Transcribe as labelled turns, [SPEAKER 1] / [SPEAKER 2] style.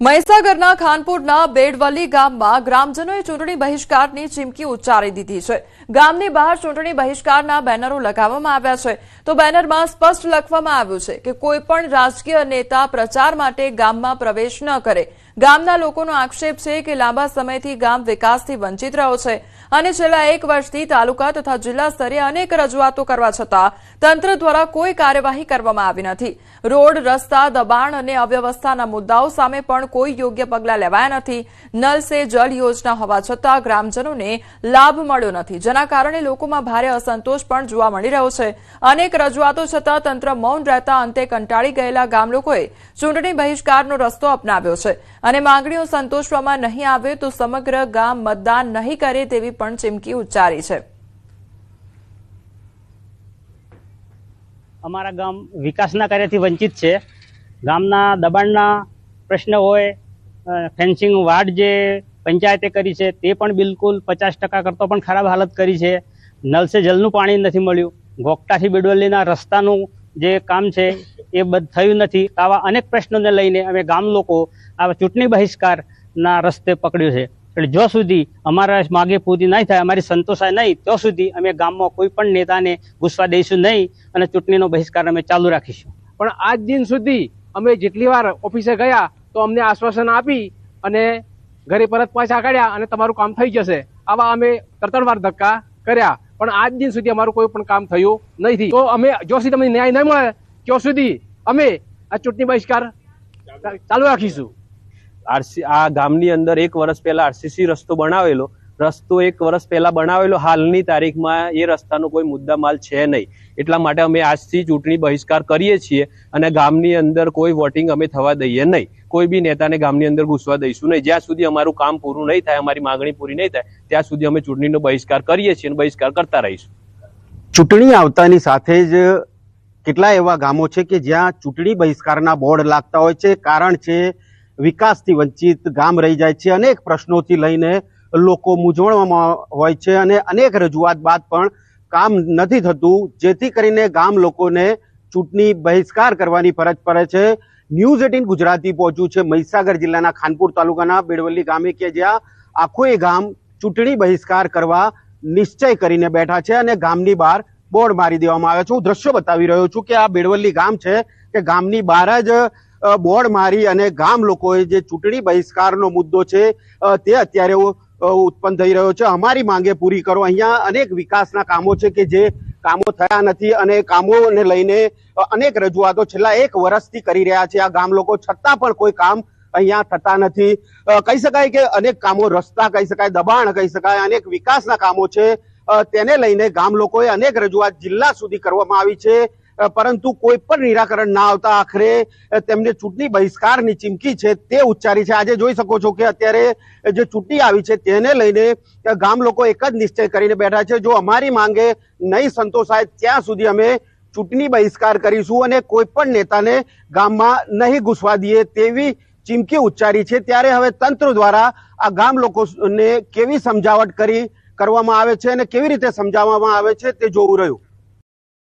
[SPEAKER 1] મહીસાગરના ખાનપુરના બેડવલી ગામમાં ગ્રામજનોએ ચૂંટણી બહિષ્કારની ચીમકી ઉચ્ચારી દીધી છે। ગામની બહાર ચૂંટણી બહિષ્કારના બેનરો લગાવવામાં આવ્યા છે, તો બેનરમાં સ્પષ્ટ લખવામાં આવ્યું છે કે કોઈપણ રાજકીય નેતા પ્રચાર માટે ગામમાં પ્રવેશ ન કરે। ગામના લોકોનો આક્ષેપ છે કે લાંબા સમયથી ગામ વિકાસથી વંચિત રહ્યો છે અને છેલ્લા 1 વર્ષથી તાલુકા તથા જિલ્લા સ્તરે અનેક રજૂઆતો કરવા છતાં તંત્ર દ્વારા કોઈ કાર્યવાહી કરવામાં આવી નથી। રોડ, રસ્તા, દબાણ અને અવ્યવસ્થાના મુદ્દાઓ સામે પણ કોઈ યોગ્ય પગલાં લેવાયા નથી। નલ સે જળ યોજના હોવા છતાં ગ્રામજનોને લાભ મળ્યો નથી, જેના કારણે લોકોમાં ભારે અસંતોષ પણ જોવા મળી રહ્યો છે। અનેક રજૂઆતો છતાં તંત્ર મૌન રહેતા અંતે કંટાળી ગયેલા ગામ લોકોએ ચૂંટણી બહિષ્કારનો રસ્તો અપનાવ્યો છે અને માંગણીઓ સંતોષવામાં નહીં આવે તો સમગ્ર ગામ મતદાન નહીં કરે તેવી પણ ચીમકી ઉચ્ચારી છે।
[SPEAKER 2] અમારા ગામ વિકાસના કાર્યથી વંચિત છે। ગામના દબાણના પ્રશ્ન હોય, ફેન્સિંગ વાડ જે પંચાયતે કરી છે તે પણ બિલકુલ 50% કરતો પણ ખરાબ હાલત કરી છે। નલ સે જલનું પાણી નથી મળ્યું। ગોકટાથી બેડવલીના રસ્તાનું જે કામ છે એ થયું નથી। આવા અનેક પ્રશ્નોને લઈને અમે ગામ લોકો આ ચૂંટણી બહિષ્કારના રસ્તે પકડ્યો છે। એટલે જો સુધી અમારા માગે પૂરી નહીં થાય, અમારી સંતોષાય નહીં, તો સુધી અમે ગામમાં કોઈ પણ નેતાને ઘૂસવા દઈશું નહીં અને ચૂંટણીનો બહિષ્કાર અમે ચાલુ રાખીશું।
[SPEAKER 3] પણ આજ દિન સુધી અમે જેટલી વાર ઓફિસે ગયા તો અમને આશ્વાસન આપી અને ઘરે પરત પાછા કાઢ્યા અને તમારું કામ થઈ જશે, આવા અમે 3 વાર ધક્કા કર્યા, પણ આજ દિન સુધી અમારું કોઈ પણ કામ થયું નથી। તો અમે જો સુધી તમને ન્યાય ન મળે ત્યાં સુધી અમે આ ચૂંટણી બહિષ્કાર ચાલુ રાખીશું।
[SPEAKER 4] આ ગામની અંદર 1 વર્ષ પહેલા આરસીસી રસ્તો બનાવેલો, 1 વર્ષ પહેલા બનાવેલો, હાલની તારીખમાં એ રસ્તાનો કોઈ મુદ્દામાલ છે નહીં। એટલા માટે અમે આજથી ચૂંટણી બહિષ્કાર કરીએ છીએ અને ગામની અંદર કોઈ વોટિંગ અમે થવા દઈએ નહીં। કોઈ બી નેતાને ગામની અંદર ઘૂસવા દઈશું નહીં। જ્યાં સુધી અમારું કામ પૂરું નહીં થાય, અમારી માંગણી પૂરી નહીં થાય, ત્યાં સુધી અમે ચૂંટણીનો બહિષ્કાર કરીએ છીએ અને બહિષ્કાર કરતા રહીશું।
[SPEAKER 5] ચૂંટણી આવતાની સાથે જ કેટલા એવા ગામો છે કે જ્યાં ચૂંટણી બહિષ્કારના બોર્ડ લાગતા હોય છે। કારણ છે વિકાસથી વંચિત ગામ રહી જાય છે, અનેક પ્રશ્નોથી લઈને લોકો મૂંઝવણમાં હોય છે અને અનેક રજૂઆત બાદ પણ કામ નથી થતું, જેથી કરીને ગામ લોકોને ચૂંટણી બહિષ્કાર કરવાની ફરજ પડે છે। ન્યૂઝ 18 ગુજરાતી પહોંચ્યું છે મહીસાગર જિલ્લાના ખાનપુર તાલુકાના બેડવલી ગામે, કે જ્યાં આખું એ ગામ ચૂંટણી બહિષ્કાર કરવા નિશ્ચય કરીને બેઠા છે અને ગામની બહાર બોર્ડ મારી દેવામાં આવે છે। હું દ્રશ્યો બતાવી રહ્યો છું કે આ બેડવલી ગામ છે કે ગામની બહાર જ બોર્ડ મારી અને ગામ લોકોએ જે ચૂંટણી બહિષ્કારનો મુદ્દો છે તે અત્યારે ઉત્પન્ન થઈ રહ્યો છે। અમારી માંગે પૂરી કરો। અહીંયા અનેક વિકાસના કામો છે કે જે કામો થયા નથી અને કામોને લઈને અનેક રજૂઆતો છેલ્લા 1 વર્ષથી કરી રહ્યા છે આ ગામ લોકો, છતાં પણ કોઈ કામ અહીંયા થતા નથી। કહી શકાય કે અનેક કામો, રસ્તા કહી શકાય, દબાણ કહી શકાય, અનેક વિકાસના કામો છે, તેને લઈને ગામ લોકોએ અનેક રજૂઆત જિલ્લા સુધી કરવામાં આવી છે, પરંતુ કોઈ પણ નિરાકરણ ના આવતા આખરે તેમને ચૂંટણી બહિષ્કારની ચીમકી છે તે ઉચ્ચારી છે। આજે જોઈ શકો છો કે અત્યારે જે ચૂંટણી આવી છે તેને લઈને ગામ લોકો એક જ નિશ્ચય કરીને બેઠા છે, જો અમારી માંગે નહીં સંતોષાય ત્યાં સુધી અમે ચૂંટણી બહિષ્કાર કરીશું અને કોઈ પણ નેતાને ગામમાં નહીં ઘૂસવા દઈએ તેવી ચીમકી ઉચ્ચારી છે। ત્યારે હવે તંત્ર દ્વારા આ ગામ લોકોને કેવી સમજાવટ કરવામાં આવે છે અને કેવી રીતે સમજાવવામાં આવે છે તે જોવું રહ્યું।